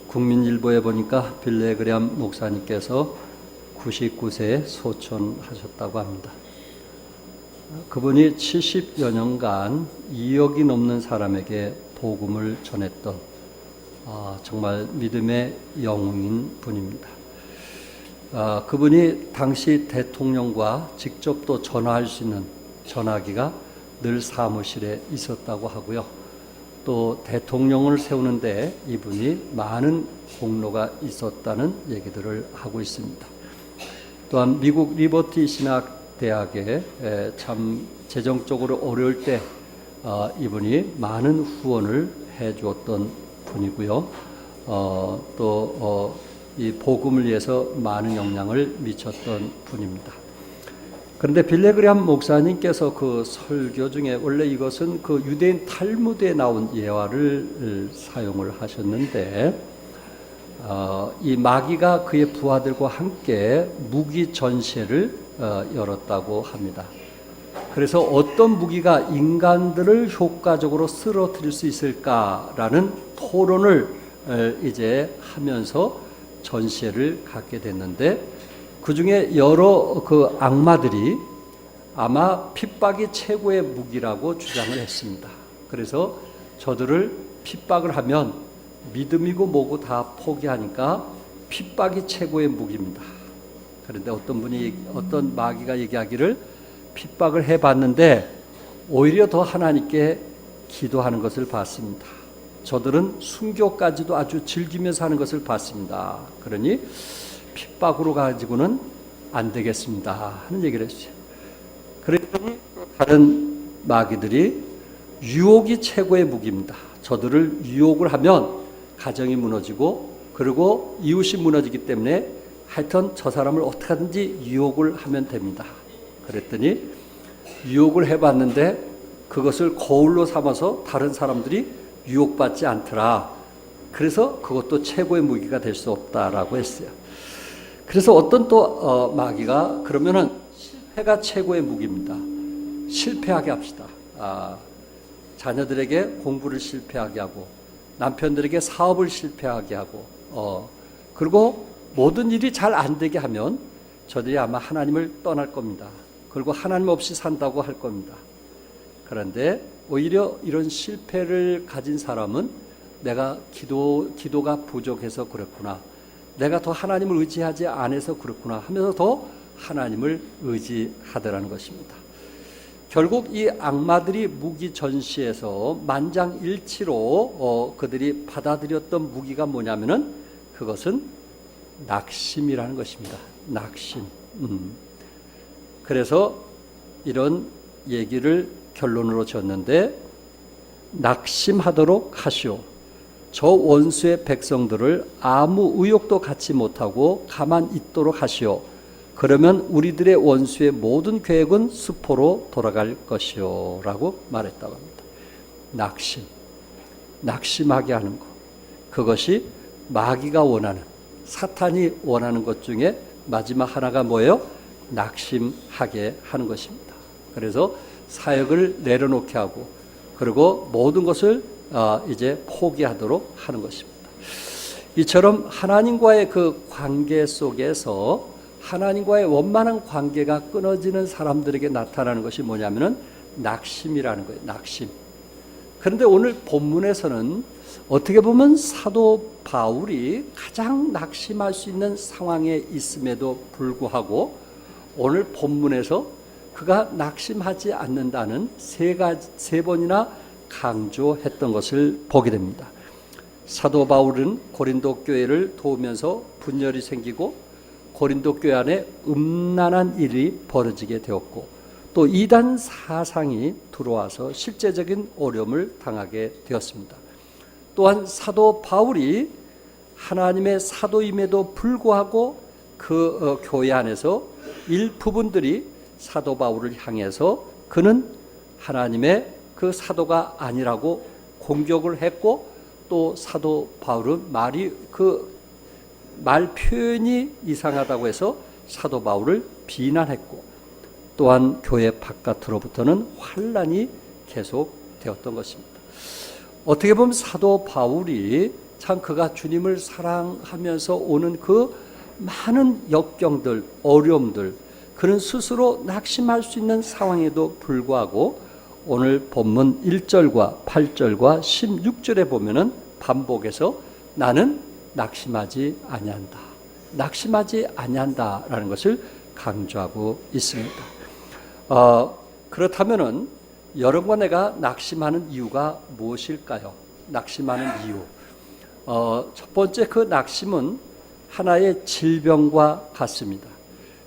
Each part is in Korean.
국민일보에 보니까 빌레그램 목사님께서 99세에 소천하셨다고 합니다. 그분이 70여 년간 2억이 넘는 사람에게 복음을 전했던 정말 믿음의 영웅인 분입니다. 그분이 당시 대통령과 직접 또 전화할 수 있는 전화기가 늘 사무실에 있었다고 하고요. 또 대통령을 세우는데 이분이 많은 공로가 있었다는 얘기들을 하고 있습니다. 또한 미국 리버티 신학대학에 참 재정적으로 어려울 때 이분이 많은 후원을 해주었던 분이고요. 또 이 복음을 위해서 많은 영향을 미쳤던 분입니다. 그런데 빌레그램 목사님께서 그 설교 중에 원래 이것은 그 유대인 탈무드에 나온 예화를 사용을 하셨는데 이 마귀가 그의 부하들과 함께 무기 전시회를 열었다고 합니다. 그래서 어떤 무기가 인간들을 효과적으로 쓰러뜨릴 수 있을까라는 토론을 이제 하면서 전시회를 갖게 됐는데 그 중에 여러 그 악마들이 아마 핍박이 최고의 무기라고 주장을 했습니다. 그래서 저들을 핍박을 하면 믿음이고 뭐고 다 포기하니까 핍박이 최고의 무기입니다. 그런데 어떤 마귀가 얘기하기를 핍박을 해봤는데 오히려 더 하나님께 기도하는 것을 봤습니다. 저들은 순교까지도 아주 즐기면서 하는 것을 봤습니다. 그러니 핍박으로 가지고는 안 되겠습니다 하는 얘기를 했어요. 그랬더니 다른 마귀들이 유혹이 최고의 무기입니다. 저들을 유혹을 하면 가정이 무너지고 그리고 이웃이 무너지기 때문에 하여튼 저 사람을 어떻게 하든지 유혹을 하면 됩니다. 그랬더니 유혹을 해봤는데 그것을 거울로 삼아서 다른 사람들이 유혹받지 않더라. 그래서 그것도 최고의 무기가 될 수 없다라고 했어요. 그래서 어떤 또 마귀가 그러면은 실패가 최고의 무기입니다. 실패하게 합시다. 자녀들에게 공부를 실패하게 하고 남편들에게 사업을 실패하게 하고 그리고 모든 일이 잘 안 되게 하면 저들이 아마 하나님을 떠날 겁니다. 그리고 하나님 없이 산다고 할 겁니다. 그런데 오히려 이런 실패를 가진 사람은 내가 기도가 부족해서 그렇구나. 내가 더 하나님을 의지하지 않아서 그렇구나 하면서 더 하나님을 의지하더라는 것입니다. 결국 이 악마들이 무기 전시에서 만장일치로 그들이 받아들였던 무기가 뭐냐면은 그것은 낙심이라는 것입니다. 낙심. 그래서 이런 얘기를 결론으로 지었는데 낙심하도록 하시오. 저 원수의 백성들을 아무 의욕도 갖지 못하고 가만 있도록 하시오. 그러면 우리들의 원수의 모든 계획은 수포로 돌아갈 것이오 라고 말했다고 합니다. 낙심하게 하는 것, 그것이 마귀가 원하는, 사탄이 원하는 것 중에 마지막 하나가 뭐예요? 낙심하게 하는 것입니다. 그래서 사역을 내려놓게 하고 그리고 모든 것을 이제 포기하도록 하는 것입니다. 이처럼 하나님과의 그 관계 속에서 하나님과의 원만한 관계가 끊어지는 사람들에게 나타나는 것이 뭐냐면은 낙심이라는 거예요. 낙심. 그런데 오늘 본문에서는 어떻게 보면 사도 바울이 가장 낙심할 수 있는 상황에 있음에도 불구하고 오늘 본문에서 그가 낙심하지 않는다는 세 번이나 강조했던 것을 보게 됩니다. 사도 바울은 고린도 교회를 도우면서 분열이 생기고 고린도 교회 안에 음란한 일이 벌어지게 되었고 또 이단 사상이 들어와서 실제적인 어려움을 당하게 되었습니다. 또한 사도 바울이 하나님의 사도임에도 불구하고 그 교회 안에서 일부분들이 사도 바울을 향해서 그는 하나님의 그 사도가 아니라고 공격을 했고 또 사도 바울은 말 표현이 이상하다고 해서 사도 바울을 비난했고 또한 교회 바깥으로부터는 환란이 계속되었던 것입니다. 어떻게 보면 사도 바울이 참 그가 주님을 사랑하면서 오는 그 많은 역경들, 어려움들, 그는 스스로 낙심할 수 있는 상황에도 불구하고 오늘 본문 1절과 8절과 16절에 보면은 반복해서 나는 낙심하지 아니한다. 낙심하지 아니한다라는 것을 강조하고 있습니다. 그렇다면은 여러분과 내가 낙심하는 이유가 무엇일까요? 낙심하는 이유. 첫 번째 그 낙심은 하나의 질병과 같습니다.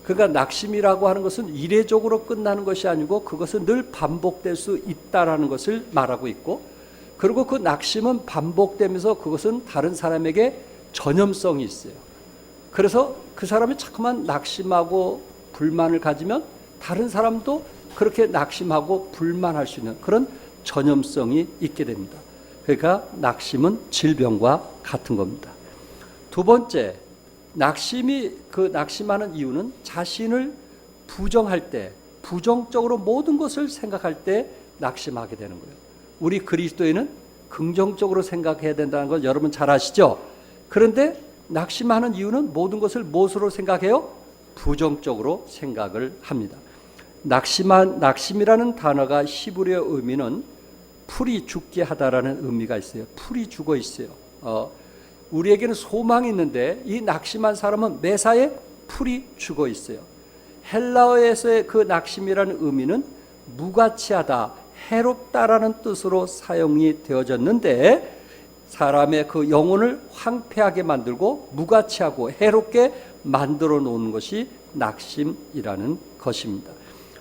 그러니까 낙심이라고 하는 것은 이례적으로 끝나는 것이 아니고 그것은 늘 반복될 수 있다라는 것을 말하고 있고, 그리고 그 낙심은 반복되면서 그것은 다른 사람에게 전염성이 있어요. 그래서 그 사람이 자꾸만 낙심하고 불만을 가지면 다른 사람도 그렇게 낙심하고 불만할 수 있는 그런 전염성이 있게 됩니다. 그러니까 낙심은 질병과 같은 겁니다. 두 번째, 낙심하는 이유는 자신을 부정할 때, 부정적으로 모든 것을 생각할 때 낙심하게 되는 거예요. 우리 그리스도인은 긍정적으로 생각해야 된다는 걸 여러분 잘 아시죠? 그런데 낙심하는 이유는 모든 것을 무엇으로 생각해요? 부정적으로 생각을 합니다. 낙심이라는 단어가 히브리어 의미는 풀이 죽게 하다라는 의미가 있어요. 풀이 죽어 있어요. 우리에게는 소망이 있는데 이 낙심한 사람은 매사에 풀이 죽어 있어요. 헬라어에서의 그 낙심이라는 의미는 무가치하다, 해롭다라는 뜻으로 사용이 되어졌는데 사람의 그 영혼을 황폐하게 만들고 무가치하고 해롭게 만들어 놓는 것이 낙심이라는 것입니다.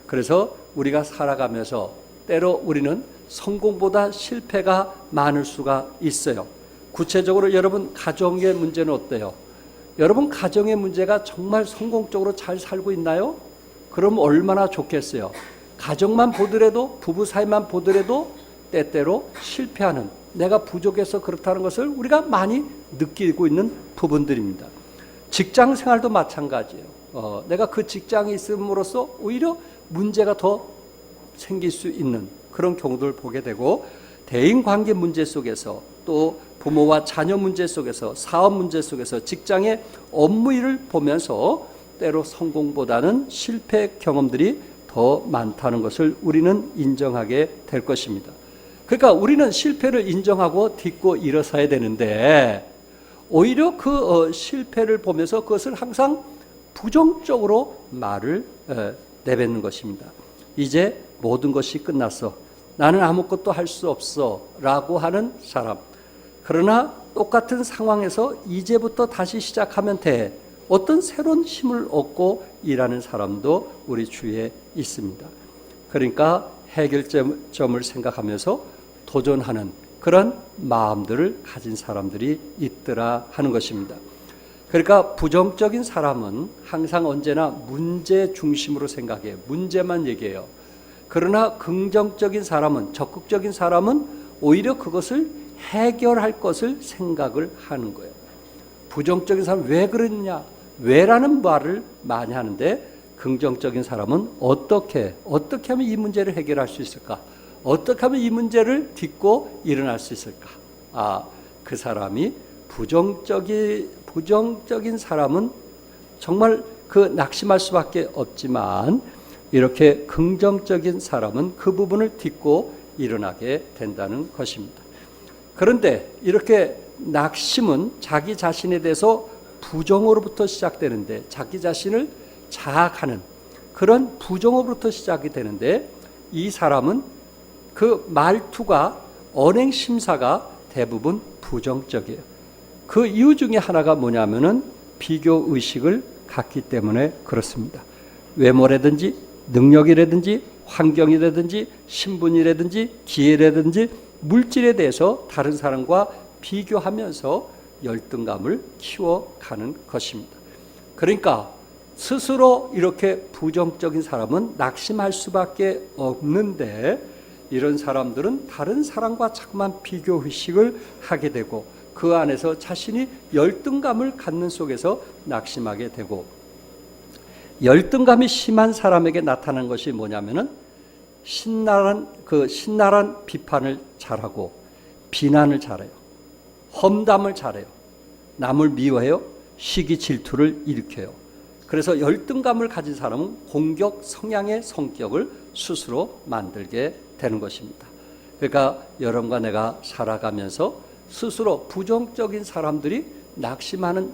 그래서 우리가 살아가면서 때로 우리는 성공보다 실패가 많을 수가 있어요. 구체적으로 여러분 가정의 문제는 어때요? 여러분 가정의 문제가 정말 성공적으로 잘 살고 있나요? 그럼 얼마나 좋겠어요. 가정만 보더라도, 부부 사이만 보더라도 때때로 실패하는, 내가 부족해서 그렇다는 것을 우리가 많이 느끼고 있는 부분들입니다. 직장 생활도 마찬가지예요. 내가 그 직장에 있음으로써 오히려 문제가 더 생길 수 있는 그런 경우를 보게 되고, 대인관계 문제 속에서 또 부모와 자녀 문제 속에서, 사업 문제 속에서, 직장의 업무 일을 보면서 때로 성공보다는 실패 경험들이 더 많다는 것을 우리는 인정하게 될 것입니다. 그러니까 우리는 실패를 인정하고 딛고 일어서야 되는데 오히려 그 실패를 보면서 그것을 항상 부정적으로 말을 내뱉는 것입니다. 이제 모든 것이 끝났어. 나는 아무것도 할 수 없어 라고 하는 사람. 그러나 똑같은 상황에서 이제부터 다시 시작하면 돼. 어떤 새로운 힘을 얻고 일하는 사람도 우리 주위에 있습니다. 그러니까 해결점을 생각하면서 도전하는 그런 마음들을 가진 사람들이 있더라 하는 것입니다. 그러니까 부정적인 사람은 항상 언제나 문제 중심으로 생각해요. 문제만 얘기해요. 그러나 긍정적인 사람은, 적극적인 사람은 오히려 그것을 해결할 것을 생각을 하는 거예요. 부정적인 사람은 왜 그러느냐, 왜라는 말을 많이 하는데 긍정적인 사람은 어떻게 하면 이 문제를 해결할 수 있을까? 어떻게 하면 이 문제를 딛고 일어날 수 있을까? 그 사람이 부정적인 사람은 정말 그 낙심할 수밖에 없지만 이렇게 긍정적인 사람은 그 부분을 딛고 일어나게 된다는 것입니다. 그런데 이렇게 낙심은 자기 자신에 대해서 부정으로부터 시작되는데, 자기 자신을 자학하는 그런 부정으로부터 시작이 되는데, 이 사람은 그 말투가, 언행 심사가 대부분 부정적이에요. 그 이유 중에 하나가 뭐냐면은 비교 의식을 갖기 때문에 그렇습니다. 외모라든지 능력이라든지 환경이라든지 신분이라든지 기회라든지 물질에 대해서 다른 사람과 비교하면서 열등감을 키워가는 것입니다. 그러니까 스스로 이렇게 부정적인 사람은 낙심할 수밖에 없는데, 이런 사람들은 다른 사람과 자꾸만 비교의식을 하게 되고 그 안에서 자신이 열등감을 갖는 속에서 낙심하게 되고, 열등감이 심한 사람에게 나타나는 것이 뭐냐면은 신랄한 비판을 잘하고 비난을 잘해요. 험담을 잘해요. 남을 미워해요. 시기 질투를 일으켜요. 그래서 열등감을 가진 사람은 공격 성향의 성격을 스스로 만들게 되는 것입니다. 그러니까 여러분과 내가 살아가면서 스스로 부정적인 사람들이 낙심하는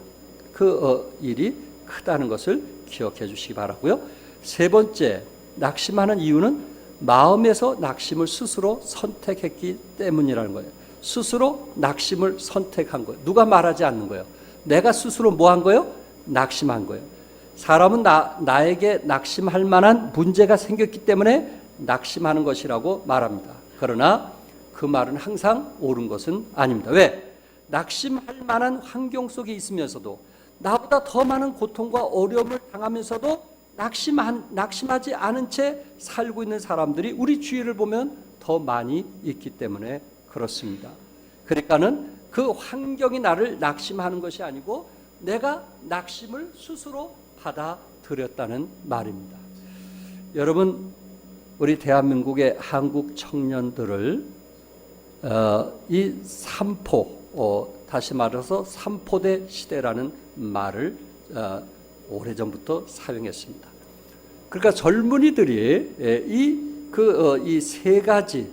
일이 크다는 것을 기억해 주시기 바라고요. 세 번째, 낙심하는 이유는 마음에서 낙심을 스스로 선택했기 때문이라는 거예요. 스스로 낙심을 선택한 거예요. 누가 말하지 않는 거예요. 내가 스스로 뭐 한 거예요? 낙심한 거예요. 사람은 나에게 낙심할 만한 문제가 생겼기 때문에 낙심하는 것이라고 말합니다. 그러나 그 말은 항상 옳은 것은 아닙니다. 왜? 낙심할 만한 환경 속에 있으면서도 나보다 더 많은 고통과 어려움을 당하면서도 낙심하지 않은 채 살고 있는 사람들이 우리 주위를 보면 더 많이 있기 때문에 그렇습니다. 그러니까는 그 환경이 나를 낙심하는 것이 아니고 내가 낙심을 스스로 받아들였다는 말입니다. 여러분, 우리 대한민국의 한국 청년들을 이 삼포, 다시 말해서 삼포대 시대라는 말을 오래전부터 사용했습니다. 그러니까 젊은이들이 이 세 가지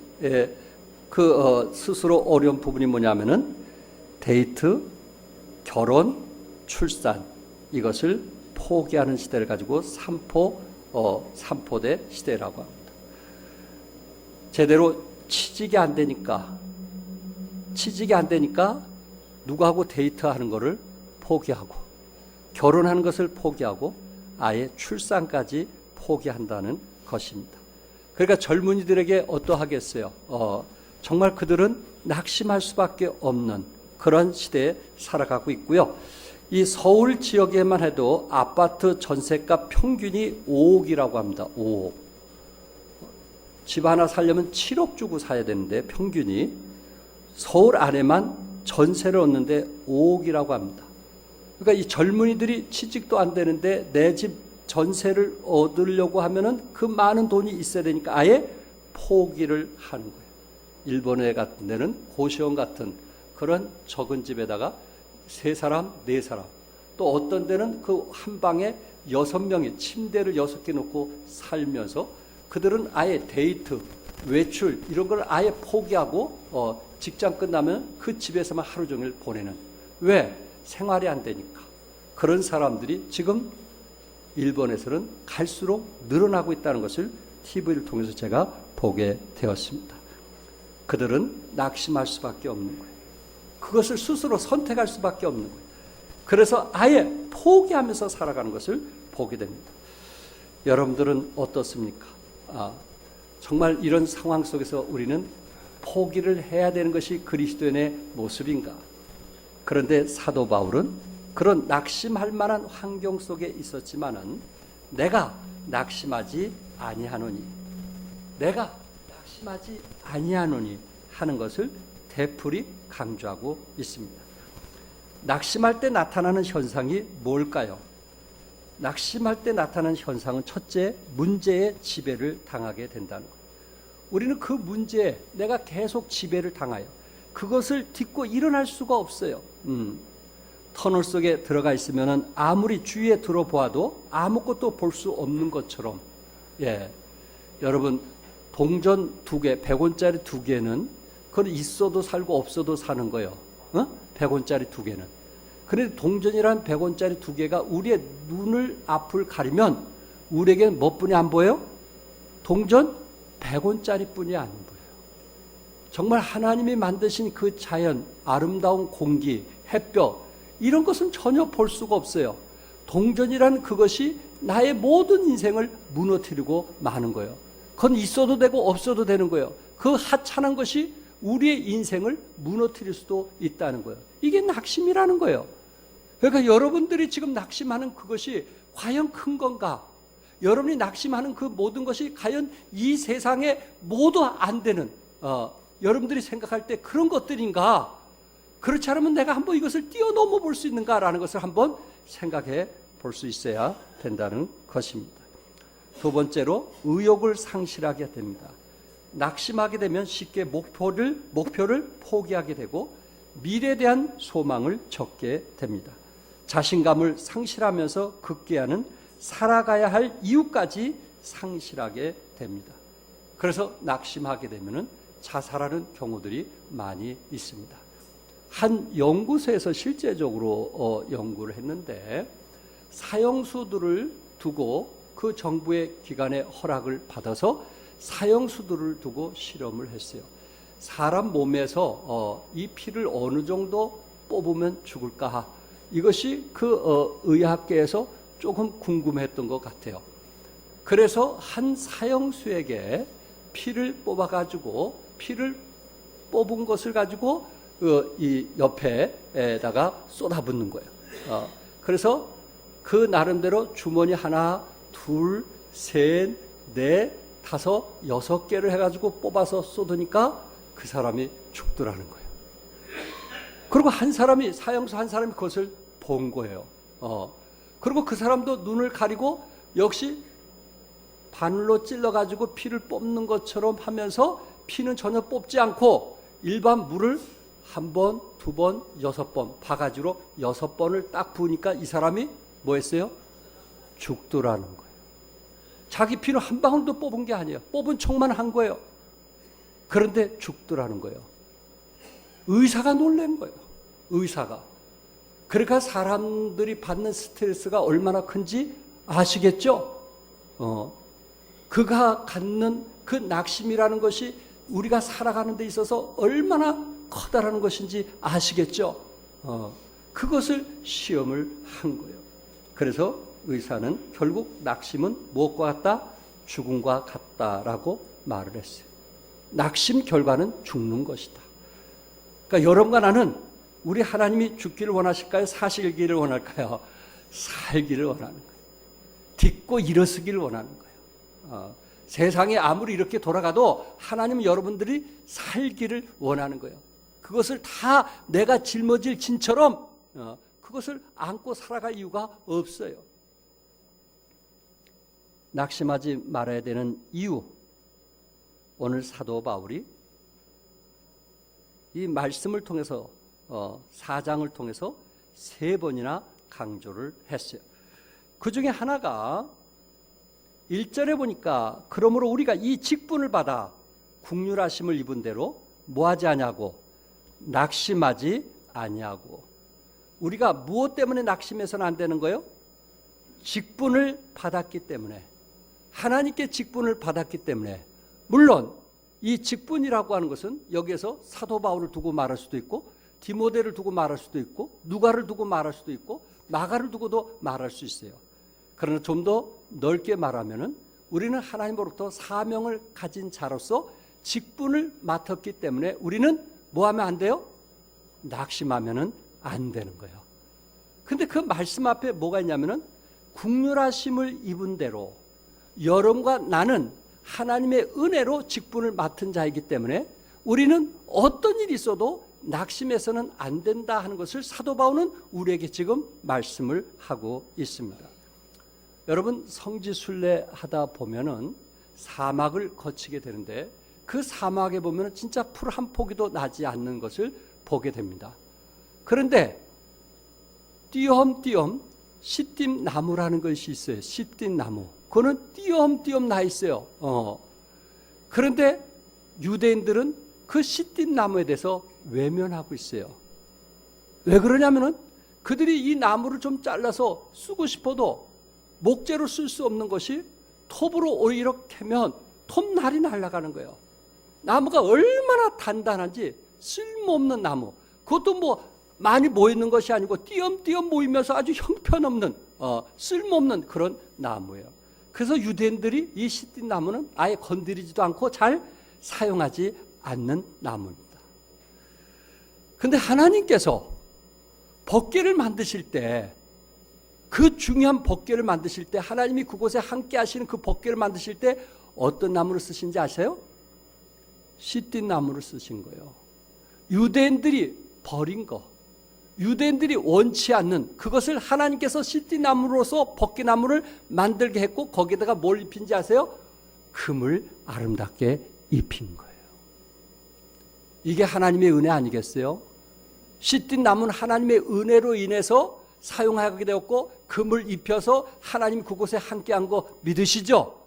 스스로 어려운 부분이 뭐냐면은 데이트, 결혼, 출산, 이것을 포기하는 시대를 가지고 삼포대 시대라고 합니다. 제대로 취직이 안 되니까 누구하고 데이트하는 것을 포기하고 결혼하는 것을 포기하고 아예 출산까지 포기한다는 것입니다. 그러니까 젊은이들에게 어떠하겠어요? 정말 그들은 낙심할 수밖에 없는 그런 시대에 살아가고 있고요. 이 서울 지역에만 해도 아파트 전세가 평균이 5억이라고 합니다. 5억. 집 하나 살려면 7억 주고 사야 되는데 평균이 서울 안에만 전세를 얻는데 5억이라고 합니다. 그러니까 이 젊은이들이 취직도 안 되는데 내 집 전세를 얻으려고 하면은 그 많은 돈이 있어야 되니까 아예 포기를 하는 거예요. 일본에 같은 데는 고시원 같은 그런 적은 집에다가 3사람, 4사람, 또 어떤 데는 그 한 방에 6명이 침대를 6개 놓고 살면서 그들은 아예 데이트, 외출 이런 걸 아예 포기하고 직장 끝나면 그 집에서만 하루 종일 보내는. 왜? 생활이 안 되니까. 그런 사람들이 지금 일본에서는 갈수록 늘어나고 있다는 것을 TV를 통해서 제가 보게 되었습니다. 그들은 낙심할 수밖에 없는 거예요. 그것을 스스로 선택할 수밖에 없는 거예요. 그래서 아예 포기하면서 살아가는 것을 보게 됩니다. 여러분들은 어떻습니까? 정말 이런 상황 속에서 우리는 포기를 해야 되는 것이 그리스도인의 모습인가? 그런데 사도 바울은 그런 낙심할 만한 환경 속에 있었지만은 내가 낙심하지 아니하노니 하는 것을 되풀이 강조하고 있습니다. 낙심할 때 나타나는 현상이 뭘까요? 낙심할 때 나타나는 현상은 첫째, 문제에 지배를 당하게 된다는 거예요. 우리는 그 문제에 내가 계속 지배를 당하여 그것을 딛고 일어날 수가 없어요. 터널 속에 들어가 있으면은 아무리 주위에 들어보아도 아무것도 볼 수 없는 것처럼, 여러분 동전 2개, 100원짜리 2개는 그건 있어도 살고 없어도 사는 거예요. 100원짜리 2개는. 그런데 동전이란 100원짜리 2개가 우리의 눈을 앞을 가리면 우리에게는 몇 분이 안 보여요? 동전 100원짜리 뿐이 안 보여요. 정말 하나님이 만드신 그 자연, 아름다운 공기, 햇볕 이런 것은 전혀 볼 수가 없어요. 동전이란 그것이 나의 모든 인생을 무너뜨리고 마는 거예요. 그건 있어도 되고 없어도 되는 거예요. 그 하찮은 것이 우리의 인생을 무너뜨릴 수도 있다는 거예요. 이게 낙심이라는 거예요. 그러니까 여러분들이 지금 낙심하는 그것이 과연 큰 건가? 여러분이 낙심하는 그 모든 것이 과연 이 세상에 모두 안 되는 여러분들이 생각할 때 그런 것들인가? 그렇지 않으면 내가 한번 이것을 뛰어넘어 볼 수 있는가라는 것을 한번 생각해 볼 수 있어야 된다는 것입니다. 두 번째로 의욕을 상실하게 됩니다. 낙심하게 되면 쉽게 목표를 포기하게 되고 미래에 대한 소망을 적게 됩니다. 자신감을 상실하면서 극기하는 살아가야 할 이유까지 상실하게 됩니다. 그래서 낙심하게 되면 자살하는 경우들이 많이 있습니다. 한 연구소에서 실제적으로 연구를 했는데 사형수들을 두고 그 정부의 기관의 허락을 받아서 사형수들을 두고 실험을 했어요. 사람 몸에서 이 피를 어느 정도 뽑으면 죽을까? 이것이 그 의학계에서 조금 궁금했던 것 같아요. 그래서 한 사형수에게 피를 뽑아가지고 피를 뽑은 것을 가지고 이 옆에다가 쏟아붓는 거예요. 그래서 그 나름대로 주머니 하나, 둘, 셋, 넷, 다섯, 6개를 해가지고 뽑아서 쏟으니까 그 사람이 죽더라는 거예요. 그리고 사형수 한 사람이 그것을 본 거예요. 그리고 그 사람도 눈을 가리고 역시 바늘로 찔러가지고 피를 뽑는 것처럼 하면서 피는 전혀 뽑지 않고 일반 물을 1번, 2번, 6번 바가지로 6번을 딱 부으니까 이 사람이 뭐 했어요? 죽더라는 거예요. 자기 피는 한 방울도 뽑은 게 아니에요. 뽑은 척만 한 거예요. 그런데 죽더라는 거예요. 의사가 놀란 거예요. 의사가. 그러니까 사람들이 받는 스트레스가 얼마나 큰지 아시겠죠? 그가 갖는 그 낙심이라는 것이 우리가 살아가는 데 있어서 얼마나 커다라는 것인지 아시겠죠? 그것을 시험을 한 거예요. 그래서 의사는 결국 낙심은 무엇과 같다? 죽음과 같다라고 말을 했어요. 낙심 결과는 죽는 것이다. 그러니까 여러분과 나는 우리 하나님이 죽기를 원하실까요? 사시기를 원할까요? 살기를 원하는 거예요. 딛고 일어서기를 원하는 거예요. 세상이 아무리 이렇게 돌아가도 하나님은 여러분들이 살기를 원하는 거예요. 그것을 다 내가 짊어질 짐처럼 그것을 안고 살아갈 이유가 없어요. 낙심하지 말아야 되는 이유, 오늘 사도 바울이 이 말씀을 통해서 4장을 통해서 3번이나 강조를 했어요. 그 중에 하나가 1절에 보니까 그러므로 우리가 이 직분을 받아 국률하심을 입은 대로 뭐하지 아니하고 낙심하지 아니하고. 우리가 무엇 때문에 낙심해서는 안 되는 거예요? 직분을 받았기 때문에, 하나님께 직분을 받았기 때문에. 물론 이 직분이라고 하는 것은 여기에서 사도 바울을 두고 말할 수도 있고 디모데를 두고 말할 수도 있고 누가를 두고 말할 수도 있고 마가를 두고도 말할 수 있어요. 그러나 좀 더 넓게 말하면은 우리는 하나님으로부터 사명을 가진 자로서 직분을 맡았기 때문에 우리는 뭐 하면 안 돼요? 낙심하면은 안 되는 거예요. 근데 그 말씀 앞에 뭐가 있냐면은 국률하심을 입은 대로 여러분과 나는 하나님의 은혜로 직분을 맡은 자이기 때문에 우리는 어떤 일이 있어도 낙심해서는 안 된다 하는 것을 사도 바울은 우리에게 지금 말씀을 하고 있습니다. 여러분, 성지순례 하다 보면은 사막을 거치게 되는데 그 사막에 보면은 진짜 풀 한 포기도 나지 않는 것을 보게 됩니다. 그런데 띄엄띄엄 시띠 나무라는 것이 있어요. 시띠 나무. 그거는 띄엄띄엄 나 있어요. 그런데 유대인들은 그 시띠 나무에 대해서 외면하고 있어요. 왜 그러냐면은 그들이 이 나무를 좀 잘라서 쓰고 싶어도 목재로 쓸 수 없는 것이 톱으로 오히려 캐면 톱날이 날아가는 거예요. 나무가 얼마나 단단한지 쓸모없는 나무. 그것도 뭐 많이 모이는 것이 아니고 띄엄띄엄 모이면서 아주 형편없는 쓸모없는 그런 나무예요. 그래서 유대인들이 이 시띠 나무는 아예 건드리지도 않고 잘 사용하지 않는 나무입니다. 그런데 하나님께서 법궤를 만드실 때, 그 중요한 법궤를 만드실 때, 하나님이 그곳에 함께 하시는 그 법궤를 만드실 때 어떤 나무를 쓰신지 아세요? 시띠 나무를 쓰신 거예요. 유대인들이 버린 거, 유대인들이 원치 않는 그것을 하나님께서 시띠 나무로서 법궤 나무를 만들게 했고 거기다가 뭘 입힌지 아세요? 금을 아름답게 입힌 거예요. 이게 하나님의 은혜 아니겠어요? 씨띠 나무는 하나님의 은혜로 인해서 사용하게 되었고 금을 입혀서 하나님 그곳에 함께한 거 믿으시죠?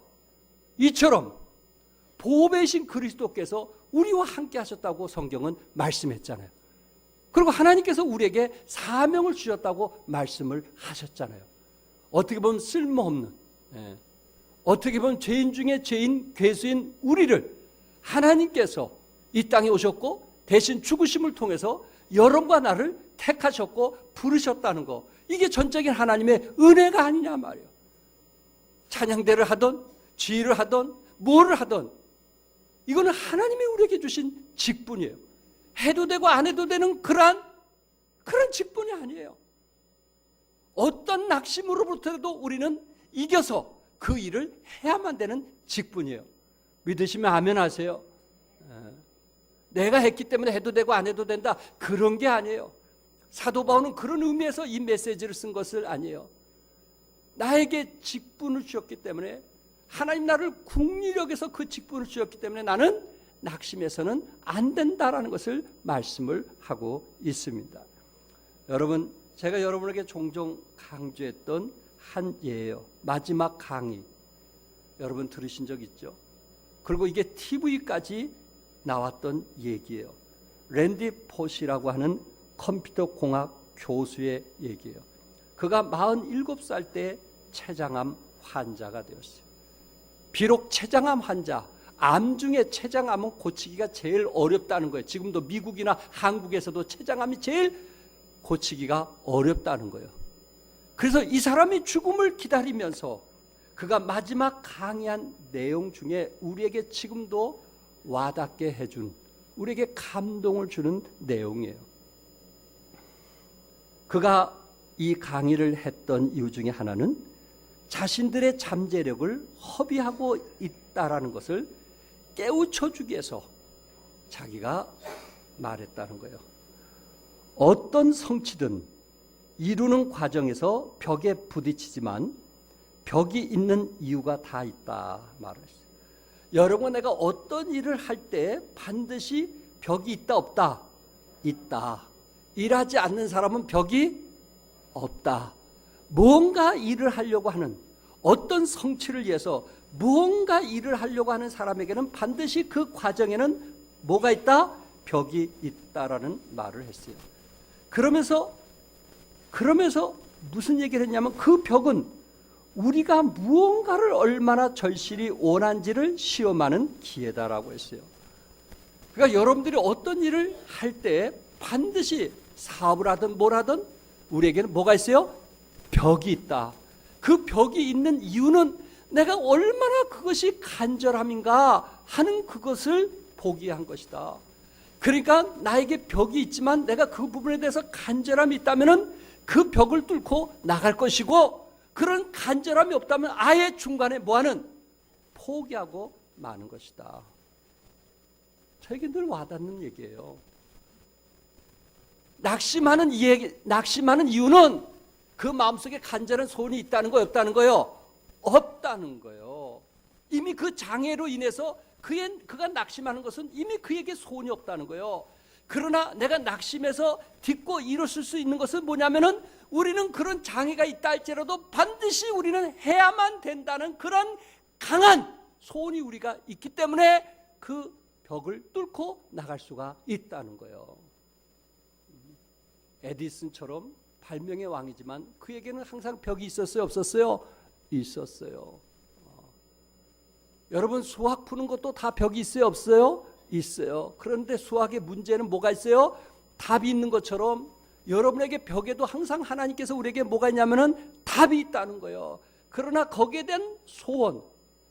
이처럼 보배이신 그리스도께서 우리와 함께 하셨다고 성경은 말씀했잖아요. 그리고 하나님께서 우리에게 사명을 주셨다고 말씀을 하셨잖아요. 어떻게 보면 쓸모없는, 어떻게 보면 죄인 중에 죄인, 괴수인 우리를 하나님께서 이 땅에 오셨고 대신 죽으심을 통해서 여러분과 나를 택하셨고 부르셨다는 거, 이게 전적인 하나님의 은혜가 아니냐 말이에요. 찬양대를 하던 지휘를 하던 뭐를 하던 이거는 하나님이 우리에게 주신 직분이에요. 해도 되고 안 해도 되는 그런 직분이 아니에요. 어떤 낙심으로부터도 우리는 이겨서 그 일을 해야만 되는 직분이에요. 믿으시면 아멘 하세요. 내가 했기 때문에 해도 되고 안 해도 된다, 그런 게 아니에요. 사도 바울은 그런 의미에서 이 메시지를 쓴 것을 아니에요. 나에게 직분을 주셨기 때문에, 하나님 나를 긍휼히 여겨서 그 직분을 주셨기 때문에 나는 낙심해서는 안 된다라는 것을 말씀을 하고 있습니다. 여러분, 제가 여러분에게 종종 강조했던 한 예예요. 마지막 강의, 여러분 들으신 적 있죠? 그리고 이게 TV까지 나왔던 얘기예요. 랜디 포시라고 하는 컴퓨터 공학 교수의 얘기예요. 그가 47살 때 췌장암 환자가 되었어요. 비록 췌장암 환자, 암 중에 췌장암은 고치기가 제일 어렵다는 거예요. 지금도 미국이나 한국에서도 췌장암이 제일 고치기가 어렵다는 거예요. 그래서 이 사람이 죽음을 기다리면서 그가 마지막 강의한 내용 중에 우리에게 지금도 와닿게 해준, 우리에게 감동을 주는 내용이에요. 그가 이 강의를 했던 이유 중에 하나는 자신들의 잠재력을 허비하고 있다라는 것을 깨우쳐주기 위해서 자기가 말했다는 거예요. 어떤 성취든 이루는 과정에서 벽에 부딪히지만 벽이 있는 이유가 다 있다 말을 했어요. 여러분, 내가 어떤 일을 할 때 반드시 벽이 있다 없다? 있다. 일하지 않는 사람은 벽이 없다. 무언가 일을 하려고 하는, 어떤 성취를 위해서 무언가 일을 하려고 하는 사람에게는 반드시 그 과정에는 뭐가 있다? 벽이 있다라는 말을 했어요. 그러면서 무슨 얘기를 했냐면, 그 벽은 우리가 무언가를 얼마나 절실히 원한지를 시험하는 기회다라고 했어요. 그러니까 여러분들이 어떤 일을 할 때 반드시 사업을 하든 뭘 하든 우리에게는 뭐가 있어요? 벽이 있다. 그 벽이 있는 이유는 내가 얼마나 그것이 간절함인가 하는 그것을 보기 위한 것이다. 그러니까 나에게 벽이 있지만 내가 그 부분에 대해서 간절함이 있다면 그 벽을 뚫고 나갈 것이고, 그런 간절함이 없다면 아예 중간에 뭐하는? 포기하고 마는 것이다. 저에게 늘 와닿는 얘기예요. 낙심하는 이유는 그 마음속에 간절한 소원이 있다는 거예요, 없다는 거예요? 없다는 거예요. 이미 그 장애로 인해서 그가 낙심하는 것은 이미 그에게 소원이 없다는 거예요. 그러나 내가 낙심해서 딛고 일었을 수 있는 것은 뭐냐면은, 우리는 그런 장애가 있다 할지라도 반드시 우리는 해야만 된다는 그런 강한 소원이 우리가 있기 때문에 그 벽을 뚫고 나갈 수가 있다는 거예요. 에디슨처럼 발명의 왕이지만 그에게는 항상 벽이 있었어요, 없었어요? 있었어요. 여러분, 수학 푸는 것도 다 벽이 있어요, 없어요? 있어요. 그런데 수학의 문제는 뭐가 있어요? 답이 있는 것처럼 여러분에게 벽에도 항상 하나님께서 우리에게 뭐가 있냐면은 답이 있다는 거예요. 그러나 거기에 대한 소원,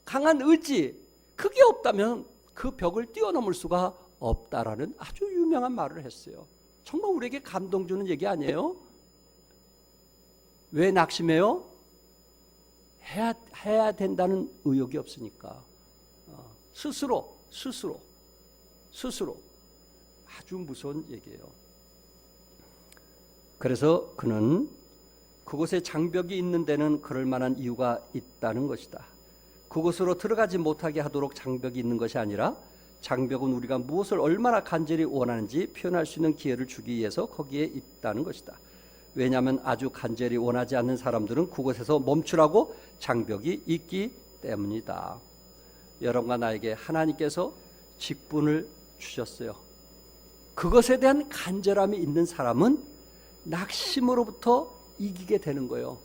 강한 의지, 그게 없다면 그 벽을 뛰어넘을 수가 없다라는 아주 유명한 말을 했어요. 정말 우리에게 감동 주는 얘기 아니에요? 왜 낙심해요? 해야 된다는 의욕이 없으니까. 스스로 아주 무서운 얘기예요. 그래서 그는 그곳에 장벽이 있는 데는 그럴 만한 이유가 있다는 것이다. 그곳으로 들어가지 못하게 하도록 장벽이 있는 것이 아니라 장벽은 우리가 무엇을 얼마나 간절히 원하는지 표현할 수 있는 기회를 주기 위해서 거기에 있다는 것이다. 왜냐하면 아주 간절히 원하지 않는 사람들은 그곳에서 멈추라고 장벽이 있기 때문이다. 여러분과 나에게 하나님께서 직분을 주셨어요. 그것에 대한 간절함이 있는 사람은 낙심으로부터 이기게 되는 거예요.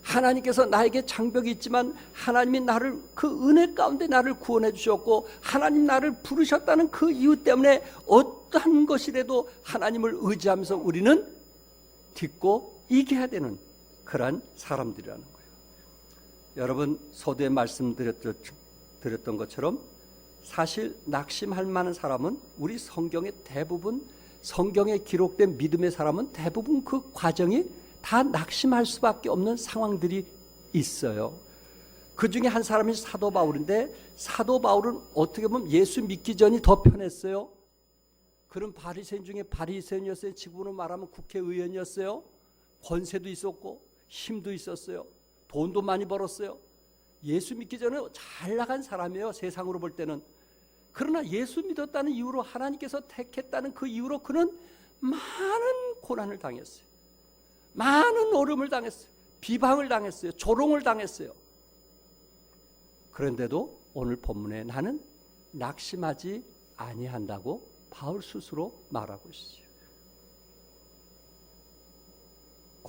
하나님께서 나에게 장벽이 있지만 하나님이 나를 그 은혜 가운데 나를 구원해 주셨고 하나님 나를 부르셨다는 그 이유 때문에 어떠한 것이라도 하나님을 의지하면서 우리는 딛고 이겨야 되는 그러한 사람들이라는 거예요. 여러분 서두에 말씀드렸던 것처럼 사실 낙심할 만한 사람은 우리 성경의 대부분 성경에 기록된 믿음의 사람은 대부분 그 과정이 다 낙심할 수밖에 없는 상황들이 있어요. 그 중에 한 사람이 사도 바울인데 사도 바울은 어떻게 보면 예수 믿기 전이 더 편했어요. 그런 바리새인 중에 바리새인이었어요. 지금으로 말하면 국회의원이었어요. 권세도 있었고 힘도 있었어요. 돈도 많이 벌었어요. 예수 믿기 전에 잘 나간 사람이에요. 세상으로 볼 때는. 그러나 예수 믿었다는 이유로 하나님께서 택했다는 그 이유로 그는 많은 고난을 당했어요. 많은 어려움을 당했어요. 비방을 당했어요. 조롱을 당했어요. 그런데도 오늘 본문에 나는 낙심하지 아니한다고 바울 스스로 말하고 있어요.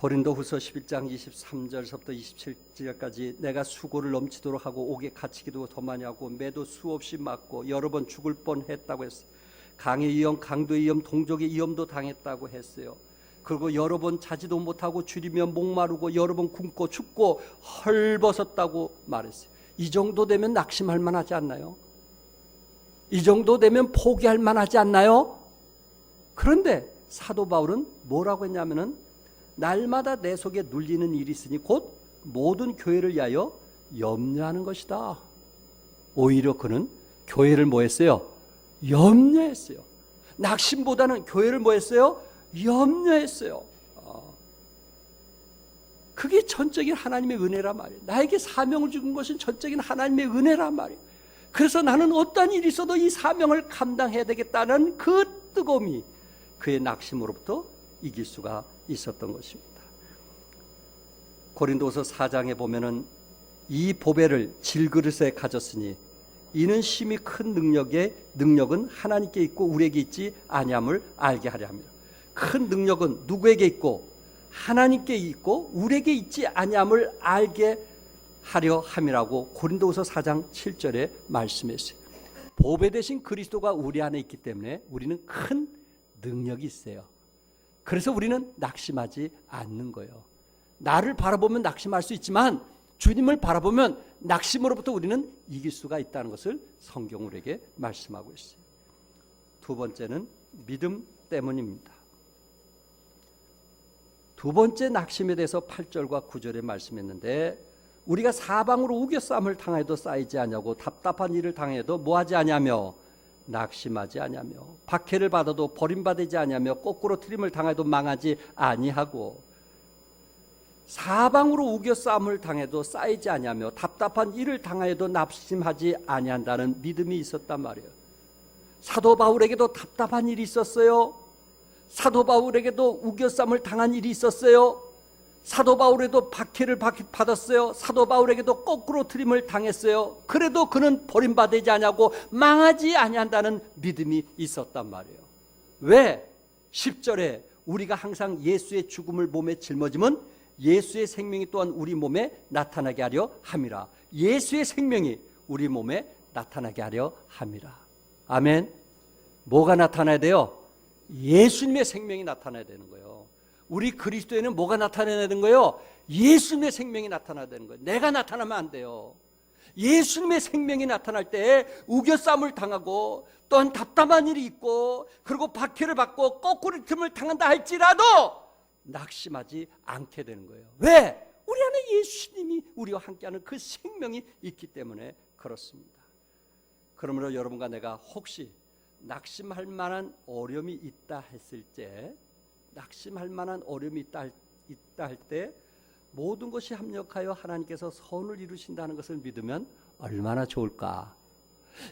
고린도후서 11장 23절서부터 27절까지 내가 수고를 넘치도록 하고 옥에 갇히기도 더 많이 하고 매도 수없이 맞고 여러 번 죽을 뻔했다고 했어요. 강의 위험, 강도의 위험, 동족의 위험도 당했다고 했어요. 그리고 여러 번 자지도 못하고 줄이며 목마르고 여러 번 굶고 춥고 헐벗었다고 말했어요. 이 정도 되면 낙심할 만하지 않나요? 이 정도 되면 포기할 만하지 않나요? 그런데 사도 바울은 뭐라고 했냐면은 날마다 내 속에 눌리는 일이 있으니 곧 모든 교회를 위하여 염려하는 것이다. 오히려 그는 교회를 뭐 했어요? 염려했어요. 낙심보다는 교회를 뭐 했어요? 염려했어요. 그게 전적인 하나님의 은혜란 말이에요. 나에게 사명을 주는 것은 전적인 하나님의 은혜란 말이에요. 그래서 나는 어떠한 일이 있어도 이 사명을 감당해야 되겠다는 그 뜨거움이 그의 낙심으로부터 이길 수가 있었던 것입니다. 고린도서 4장에 보면은 이 보배를 질그릇에 가졌으니 이는 심히 큰 능력은 하나님께 있고 우리에게 있지 아니함을 알게 하려 합니다. 큰 능력은 누구에게 있고 하나님께 있고 우리에게 있지 아니함을 알게 하려 함이라고 고린도후서 4장 7절에 말씀했어요. 보배 대신 그리스도가 우리 안에 있기 때문에 우리는 큰 능력이 있어요. 그래서 우리는 낙심하지 않는 거예요. 나를 바라보면 낙심할 수 있지만 주님을 바라보면 낙심으로부터 우리는 이길 수가 있다는 것을 성경 우리에게 말씀하고 있어요. 두 번째는 믿음 때문입니다. 두 번째 낙심에 대해서 8절과 9절에 말씀했는데 우리가 사방으로 우겨싸움을 당해도 쌓이지 아니하고 답답한 일을 당해도 뭐하지 아니하며 낙심하지 아니하며 박해를 받아도 버림받지 아니하며 거꾸로 트림을 당해도 망하지 아니하고 사방으로 우겨싸움을 당해도 쌓이지 아니하며 답답한 일을 당해도 낙심하지 아니한다는 믿음이 있었단 말이에요. 사도 바울에게도 답답한 일이 있었어요. 사도 바울에게도 우겨싸움을 당한 일이 있었어요. 사도 바울에도 박해를 받았어요. 사도 바울에게도 거꾸로 트림을 당했어요. 그래도 그는 버림받지 아니하고 망하지 아니한다는 믿음이 있었단 말이에요. 왜? 10절에 우리가 항상 예수의 죽음을 몸에 짊어지면 예수의 생명이 또한 우리 몸에 나타나게 하려 함이라. 예수의 생명이 우리 몸에 나타나게 하려 함이라. 아멘. 뭐가 나타나야 돼요? 예수님의 생명이 나타나야 되는 거예요. 우리 그리스도에는 뭐가 나타나야 되는 거예요? 예수님의 생명이 나타나야 되는 거예요. 내가 나타나면 안 돼요. 예수님의 생명이 나타날 때 우겨싸움을 당하고 또한 답답한 일이 있고 그리고 박해를 받고 거꾸로 틈을 당한다 할지라도 낙심하지 않게 되는 거예요. 왜? 우리 안에 예수님이 우리와 함께하는 그 생명이 있기 때문에 그렇습니다. 그러므로 여러분과 내가 혹시 낙심할 만한 어려움이 있다 했을 때 낙심할 만한 어려움이 있다 할 때 모든 것이 합력하여 하나님께서 선을 이루신다는 것을 믿으면 얼마나 좋을까.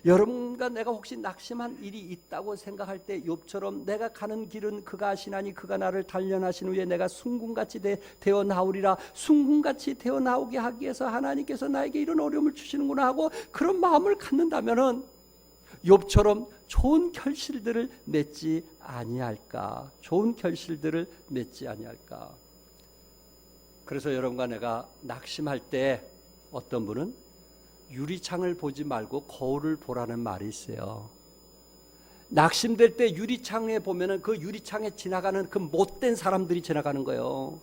여러분과 내가 혹시 낙심한 일이 있다고 생각할 때 욥처럼 내가 가는 길은 그가 아시나니 그가 나를 단련하신 후에 내가 순금같이 되어 나오리라. 순금같이 되어 나오게 하기 위해서 하나님께서 나에게 이런 어려움을 주시는구나 하고 그런 마음을 갖는다면은 욥처럼 좋은 결실들을 맺지 아니할까? 좋은 결실들을 맺지 아니할까? 그래서 여러분과 내가 낙심할 때 어떤 분은 유리창을 보지 말고 거울을 보라는 말이 있어요. 낙심될 때 유리창에 보면은 그 유리창에 지나가는 그 못된 사람들이 지나가는 거예요.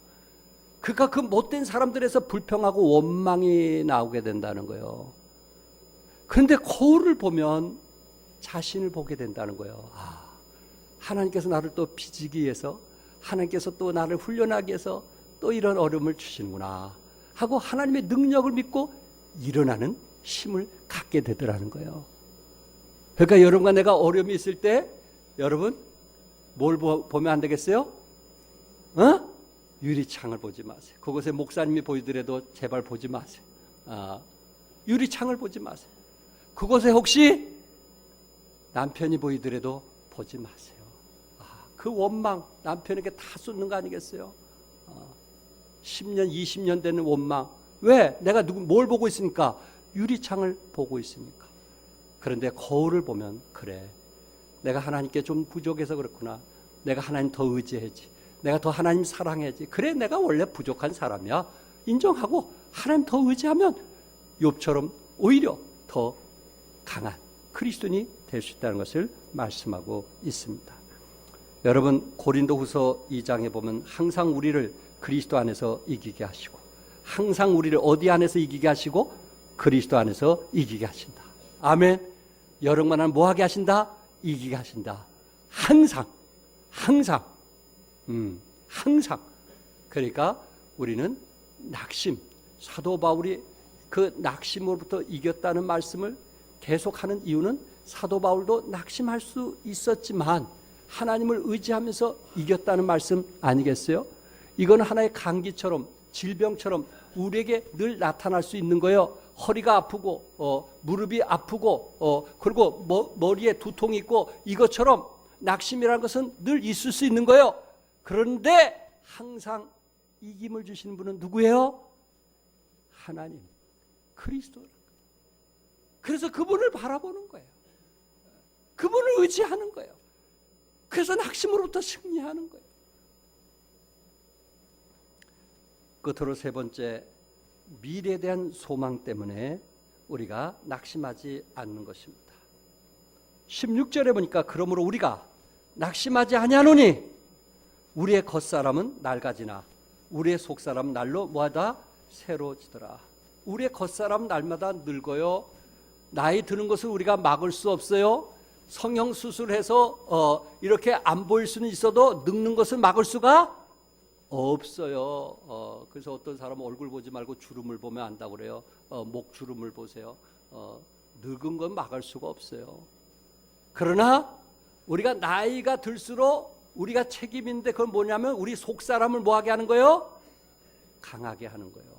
그러니까 그 못된 사람들에서 불평하고 원망이 나오게 된다는 거예요. 그런데 거울을 보면 자신을 보게 된다는 거예요. 하나님께서 나를 또 빚기 위해서, 하나님께서 또 나를 훈련하기 위해서 또 이런 어려움을 주시는구나 하고 하나님의 능력을 믿고 일어나는 힘을 갖게 되더라는 거예요. 그러니까 여러분과 내가 어려움이 있을 때 여러분 뭘 보면 안 되겠어요? 유리창을 보지 마세요. 그곳에 목사님이 보이더라도 제발 보지 마세요. 유리창을 보지 마세요. 그곳에 혹시 남편이 보이더라도 보지 마세요. 그 원망 남편에게 다 쏟는 거 아니겠어요? 10년 20년 되는 원망. 왜? 내가 뭘 보고 있으니까? 유리창을 보고 있으니까. 그런데 거울을 보면 그래, 내가 하나님께 좀 부족해서 그렇구나. 내가 하나님 더 의지해야지. 내가 더 하나님 사랑해야지. 그래, 내가 원래 부족한 사람이야. 인정하고 하나님 더 의지하면 욥처럼 오히려 더 강한 그리스도인이 될 수 있다는 것을 말씀하고 있습니다. 여러분, 고린도후서 2장에 보면 항상 우리를 그리스도 안에서 이기게 하시고, 항상 우리를 어디 안에서 이기게 하시고? 그리스도 안에서 이기게 하신다. 아멘. 여러분만은 뭐하게 하신다? 이기게 하신다. 항상. 그러니까 우리는 낙심, 사도 바울이 그 낙심으로부터 이겼다는 말씀을 계속하는 이유는 사도 바울도 낙심할 수 있었지만 하나님을 의지하면서 이겼다는 말씀 아니겠어요? 이건 하나의 감기처럼, 질병처럼 우리에게 늘 나타날 수 있는 거예요. 허리가 아프고 무릎이 아프고 그리고 머리에 두통이 있고, 이것처럼 낙심이라는 것은 늘 있을 수 있는 거예요. 그런데 항상 이김을 주시는 분은 누구예요? 하나님, 그리스도. 그래서 그분을 바라보는 거예요. 그분을 의지하는 거예요. 그래서 낙심으로부터 승리하는 거예요. 끝으로 세 번째, 미래에 대한 소망 때문에 우리가 낙심하지 않는 것입니다. 16절에 보니까 그러므로 우리가 낙심하지 아니하노니 우리의 겉사람은 낡아지나 우리의 속사람은 날로 뭐하다? 새로지더라. 우리의 겉사람은 날마다 늙어요. 나이 드는 것을 우리가 막을 수 없어요. 성형수술해서 이렇게 안 보일 수는 있어도 늙는 것을 막을 수가 없어요. 그래서 어떤 사람은 얼굴 보지 말고 주름을 보면 안다고 그래요. 목 주름을 보세요. 늙은 건 막을 수가 없어요. 그러나 우리가 나이가 들수록 우리가 책임인데 그건 뭐냐면 우리 속사람을 뭐하게 하는 거예요? 강하게 하는 거예요.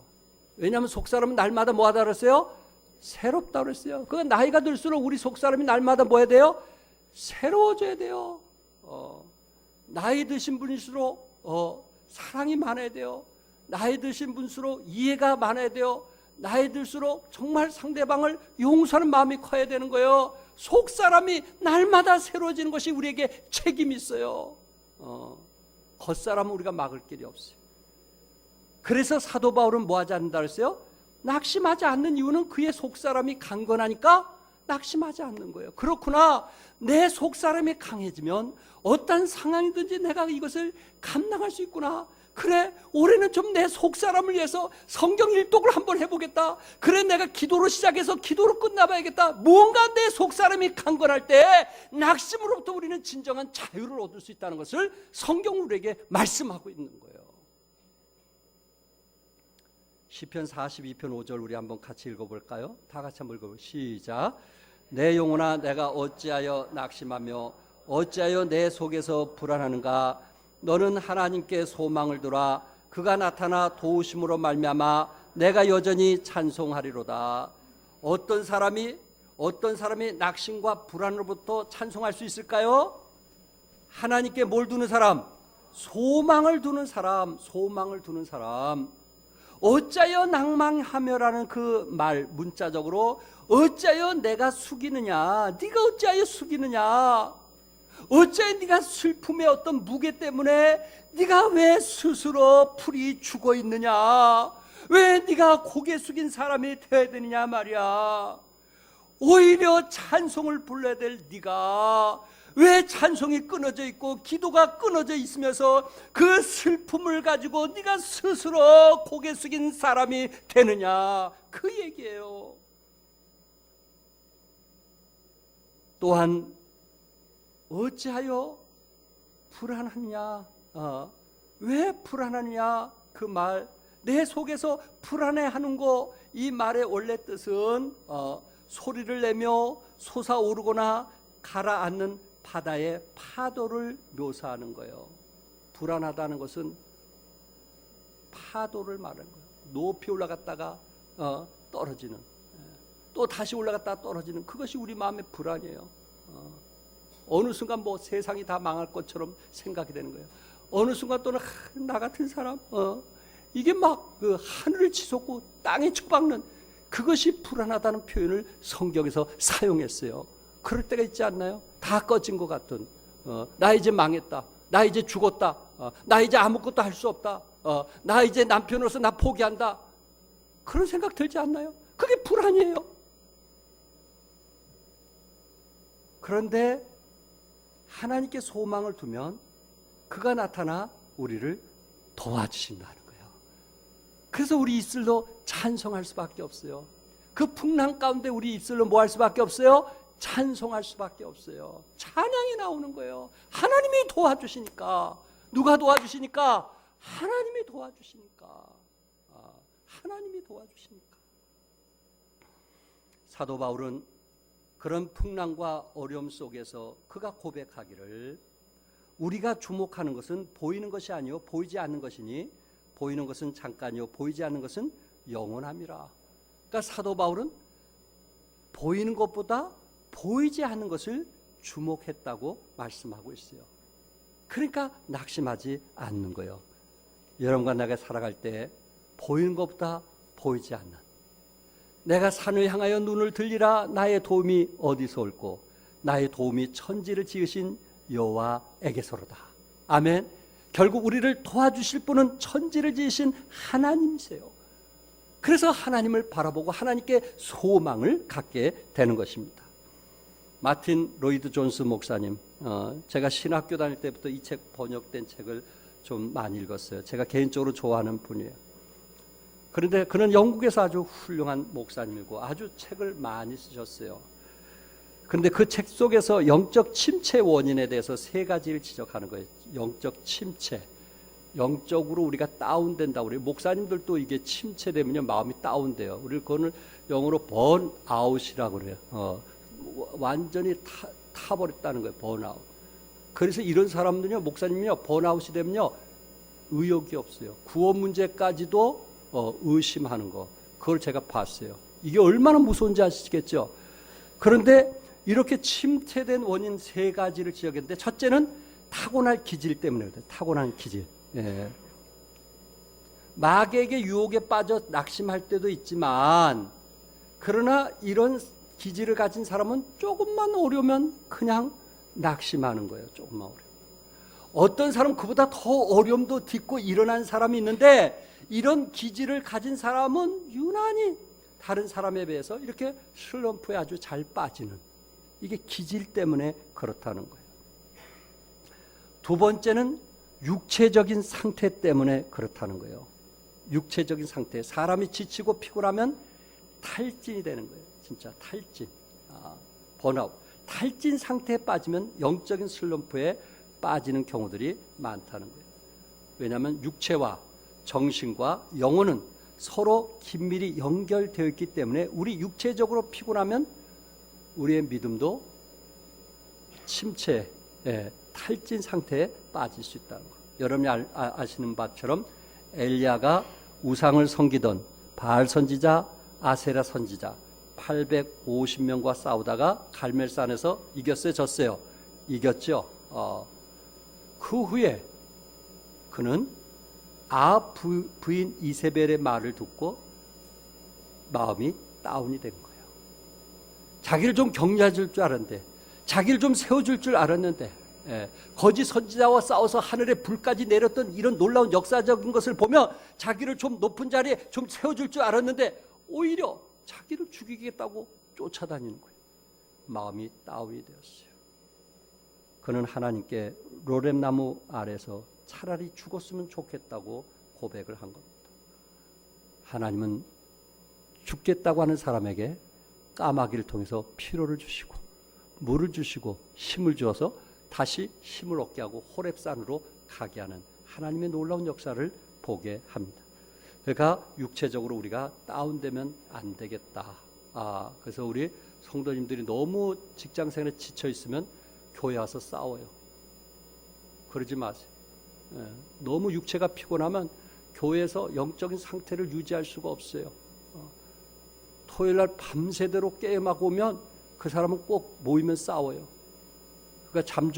왜냐하면 속사람은 날마다 뭐하다 그랬어요? 새롭다 그랬어요. 그 나이가 들수록 우리 속사람이 날마다 뭐 해야 돼요? 새로워져야 돼요. 나이 드신 분일수록 사랑이 많아야 돼요. 나이 드신 분일수록 이해가 많아야 돼요. 나이 들수록 정말 상대방을 용서하는 마음이 커야 되는 거예요. 속사람이 날마다 새로워지는 것이 우리에게 책임이 있어요. 겉사람은 우리가 막을 길이 없어요. 그래서 사도 바울은 뭐 하지 않는다 그랬어요? 낙심하지 않는 이유는 그의 속사람이 강건하니까 낙심하지 않는 거예요. 그렇구나. 내 속사람이 강해지면 어떤 상황이든지 내가 이것을 감당할 수 있구나. 그래, 올해는 좀 내 속사람을 위해서 성경 일독을 한번 해보겠다. 그래, 내가 기도로 시작해서 기도로 끝나봐야겠다. 무언가 내 속사람이 강건할 때 낙심으로부터 우리는 진정한 자유를 얻을 수 있다는 것을 성경 우리에게 말씀하고 있는 거예요. 시편 42편 5절 우리 한번 같이 읽어볼까요? 다 같이 한번 읽어볼까요? 시작. 내 영혼아, 내가 어찌하여 낙심하며 어찌하여 내 속에서 불안하는가? 너는 하나님께 소망을 두라. 그가 나타나 도우심으로 말미암아 내가 여전히 찬송하리로다. 어떤 사람이 어떤 사람이 낙심과 불안으로부터 찬송할 수 있을까요? 하나님께 뭘 두는 사람? 소망을 두는 사람, 소망을 두는 사람. 어찌하여 낭망하며라는 그 말 문자적으로 어찌하여 내가 숙이느냐, 네가 어찌하여 숙이느냐, 어찌하여 네가 슬픔의 어떤 무게 때문에 네가 왜 스스로 풀이 죽어 있느냐, 왜 네가 고개 숙인 사람이 되어야 되느냐 말이야. 오히려 찬송을 불러야 될 네가 왜 찬송이 끊어져 있고 기도가 끊어져 있으면서 그 슬픔을 가지고 네가 스스로 고개 숙인 사람이 되느냐, 그 얘기예요. 또한 어찌하여 불안하냐, 왜 불안하냐, 그 말, 내 속에서 불안해하는 거, 이 말의 원래 뜻은 소리를 내며 솟아오르거나 가라앉는 바다의 파도를 묘사하는 거예요. 불안하다는 것은 파도를 말하는 거예요. 높이 올라갔다가 떨어지는, 또 다시 올라갔다가 떨어지는, 그것이 우리 마음의 불안이에요. 어느 순간 뭐 세상이 다 망할 것처럼 생각이 되는 거예요. 어느 순간 또는 나 같은 사람, 이게 막 그 하늘을 치솟고 땅에 처박는, 그것이 불안하다는 표현을 성경에서 사용했어요. 그럴 때가 있지 않나요? 다 꺼진 것 같은, 나 이제 망했다, 나 이제 죽었다, 나 이제 아무것도 할 수 없다, 나 이제 남편으로서 나 포기한다, 그런 생각 들지 않나요? 그게 불안이에요. 그런데 하나님께 소망을 두면 그가 나타나 우리를 도와주신다는 거예요. 그래서 우리 입술로 찬송할 수밖에 없어요. 그 풍랑 가운데 우리 입술로 뭐 할 수밖에 없어요? 찬송할 수밖에 없어요. 찬양이 나오는 거예요. 하나님이 도와주시니까. 누가 도와주시니까? 하나님이 도와주시니까. 하나님이 도와주시니까. 사도 바울은 그런 풍랑과 어려움 속에서 그가 고백하기를, 우리가 주목하는 것은 보이는 것이 아니요 보이지 않는 것이니 보이는 것은 잠깐이요 보이지 않는 것은 영원함이라. 그러니까 사도 바울은 보이는 것보다 보이지 않는 것을 주목했다고 말씀하고 있어요. 그러니까 낙심하지 않는 거예요. 여러분과 내가 살아갈 때 보이는 것보다 보이지 않는, 내가 산을 향하여 눈을 들리라, 나의 도움이 어디서 올꼬, 나의 도움이 천지를 지으신 여호와에게서로다. 아멘. 결국 우리를 도와주실 분은 천지를 지으신 하나님이세요. 그래서 하나님을 바라보고 하나님께 소망을 갖게 되는 것입니다. 마틴 로이드 존스 목사님, 제가 신학교 다닐 때부터 이 책 번역된 책을 좀 많이 읽었어요. 제가 개인적으로 좋아하는 분이에요. 그런데 그는 영국에서 아주 훌륭한 목사님이고 아주 책을 많이 쓰셨어요. 그런데 그 책 속에서 영적 침체 원인에 대해서 세 가지를 지적하는 거예요. 영적 침체, 영적으로 우리가 다운된다고 그래요. 목사님들도 이게 침체되면요 마음이 다운돼요. 우리 그거는 영어로 번아웃이라고 그래요. 완전히 타버렸다는 거예요. 번아웃. 그래서 이런 사람들은요, 목사님이요, 번아웃이 되면요 의욕이 없어요. 구원 문제까지도 의심하는 거, 그걸 제가 봤어요. 이게 얼마나 무서운지 아시겠죠? 그런데 이렇게 침체된 원인 세 가지를 지적했는데, 첫째는 타고난 기질 때문에 그래요. 타고난 기질. 예. 마귀에게 유혹에 빠져 낙심할 때도 있지만, 그러나 이런 기질을 가진 사람은 조금만 어려우면 그냥 낙심하는 거예요. 조금만 어려우면. 어떤 사람은 그보다 더 어려움도 딛고 일어난 사람이 있는데, 이런 기질을 가진 사람은 유난히 다른 사람에 비해서 이렇게 슬럼프에 아주 잘 빠지는, 이게 기질 때문에 그렇다는 거예요. 두 번째는 육체적인 상태 때문에 그렇다는 거예요. 육체적인 상태. 사람이 지치고 피곤하면 탈진이 되는 거예요. 진짜 탈진, 번아웃. 탈진 상태에 빠지면 영적인 슬럼프에 빠지는 경우들이 많다는 거예요. 왜냐하면 육체와 정신과 영혼은 서로 긴밀히 연결되어 있기 때문에 우리 육체적으로 피곤하면 우리의 믿음도 침체, 탈진 상태에 빠질 수 있다는 거예요. 여러분이 아시는 바처럼 엘리야가 우상을 섬기던 바알 선지자, 아세라 선지자, 850명과 싸우다가 갈멜산에서 이겼어요, 졌어요? 이겼죠. 그 후에 그는 부인 이세벨의 말을 듣고 마음이 다운이 된 거예요. 자기를 좀 격려해줄 줄 알았는데, 자기를 좀 세워줄 줄 알았는데, 거짓 선지자와 싸워서 하늘에 불까지 내렸던 이런 놀라운 역사적인 것을 보면 자기를 좀 높은 자리에 좀 세워줄 줄 알았는데 오히려 자기를 죽이겠다고 쫓아다니는 거예요. 마음이 다운이 되었어요. 그는 하나님께 로뎀나무 아래서 차라리 죽었으면 좋겠다고 고백을 한 겁니다. 하나님은 죽겠다고 하는 사람에게 까마귀를 통해서 피로를 주시고 물을 주시고 힘을 주어서 다시 힘을 얻게 하고 호렙산으로 가게 하는 하나님의 놀라운 역사를 보게 합니다. 그러니까 육체적으로 우리가 다운되면 안 되겠다. 그래서 우리 성도님들이 너무 직장생활에 지쳐 있으면 교회 와서 싸워요. 그러지 마세요. 너무 육체가 피곤하면 교회에서 영적인 상태를 유지할 수가 없어요. 토요일날 밤새도록 게임하고 오면 그 사람은 꼭 모이면 싸워요. 그러니까 잠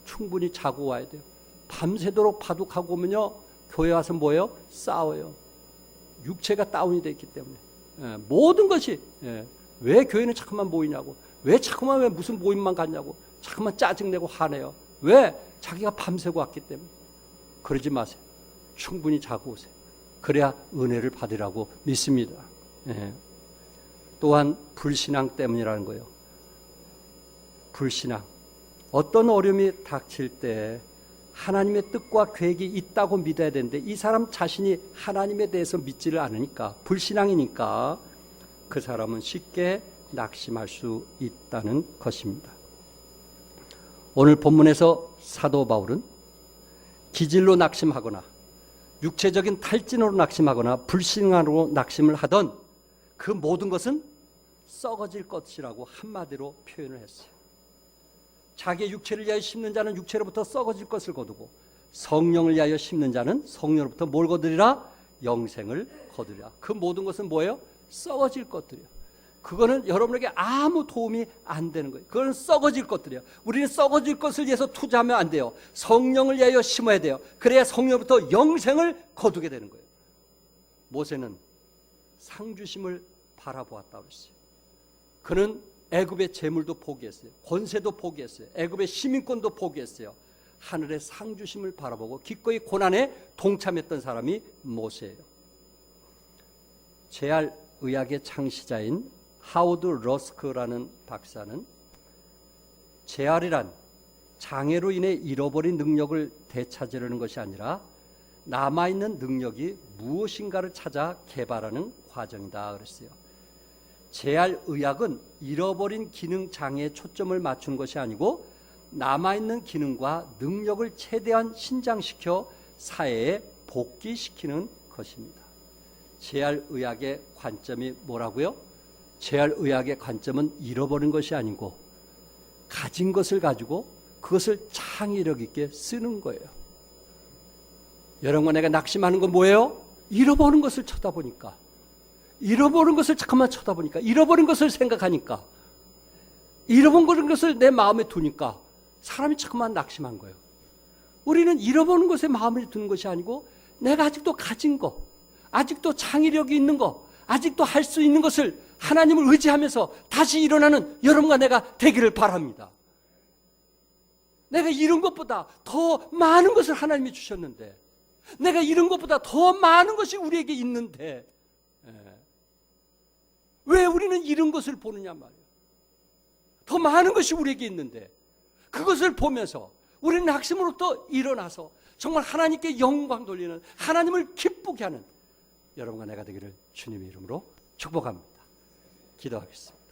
충분히 자고 와야 돼요. 밤새도록 바둑하고 오면요, 교회 와서 뭐예요? 싸워요. 육체가 다운이 되어 있기 때문에. 모든 것이, 왜 교회는 자꾸만 모이냐고, 왜 무슨 모임만 갔냐고, 자꾸만 짜증내고 화내요. 왜? 자기가 밤새고 왔기 때문에. 그러지 마세요. 충분히 자고 오세요. 그래야 은혜를 받으라고 믿습니다. 또한 불신앙 때문이라는 거예요. 불신앙. 어떤 어려움이 닥칠 때 하나님의 뜻과 계획이 있다고 믿어야 되는데 이 사람 자신이 하나님에 대해서 믿지를 않으니까, 불신앙이니까 그 사람은 쉽게 낙심할 수 있다는 것입니다. 오늘 본문에서 사도 바울은 기질로 낙심하거나 육체적인 탈진으로 낙심하거나 불신앙으로 낙심을 하던 그 모든 것은 썩어질 것이라고 한마디로 표현을 했어요. 자기의 육체를 위하여 심는 자는 육체로부터 썩어질 것을 거두고 성령을 위하여 심는 자는 성령으로부터 뭘 거두리라? 영생을 거두리라. 그 모든 것은 뭐예요? 썩어질 것들이에요. 그거는 여러분에게 아무 도움이 안 되는 거예요. 그건 썩어질 것들이에요. 우리는 썩어질 것을 위해서 투자하면 안 돼요. 성령을 위하여 심어야 돼요. 그래야 성령으로부터 영생을 거두게 되는 거예요. 모세는 상주심을 바라보았다고 했어요. 그는 애굽의 재물도 포기했어요. 권세도 포기했어요. 애굽의 시민권도 포기했어요. 하늘의 상주심을 바라보고 기꺼이 고난에 동참했던 사람이 모세예요. 재활의학의 창시자인 하워드 러스크라는 박사는 재활이란 장애로 인해 잃어버린 능력을 되찾으려는 것이 아니라 남아있는 능력이 무엇인가를 찾아 개발하는 과정이다 그랬어요. 재활의학은 잃어버린 기능 장애에 초점을 맞춘 것이 아니고 남아있는 기능과 능력을 최대한 신장시켜 사회에 복귀시키는 것입니다. 재활의학의 관점이 뭐라고요? 재활의학의 관점은 잃어버린 것이 아니고 가진 것을 가지고 그것을 창의력 있게 쓰는 거예요. 여러분과 내가 낙심하는 건 뭐예요? 잃어버린 것을 쳐다보니까, 잃어버린 것을 잠깐만 쳐다보니까, 잃어버린 것을 생각하니까, 잃어버린 것을 내 마음에 두니까 사람이 잠깐만 낙심한 거예요. 우리는 잃어버린 것에 마음을 두는 것이 아니고 내가 아직도 가진 거, 아직도 창의력이 있는 거, 아직도 할 수 있는 것을 하나님을 의지하면서 다시 일어나는 여러분과 내가 되기를 바랍니다. 내가 이룬 것보다 더 많은 것을 하나님이 주셨는데, 내가 이룬 것보다 더 많은 것이 우리에게 있는데 왜 우리는 이룬 것을 보느냐 말이에요. 더 많은 것이 우리에게 있는데 그것을 보면서 우리는 낙심으로부터 일어나서 정말 하나님께 영광 돌리는, 하나님을 기쁘게 하는 여러분과 내가 되기를 주님의 이름으로 축복합니다. 기도하겠습니다.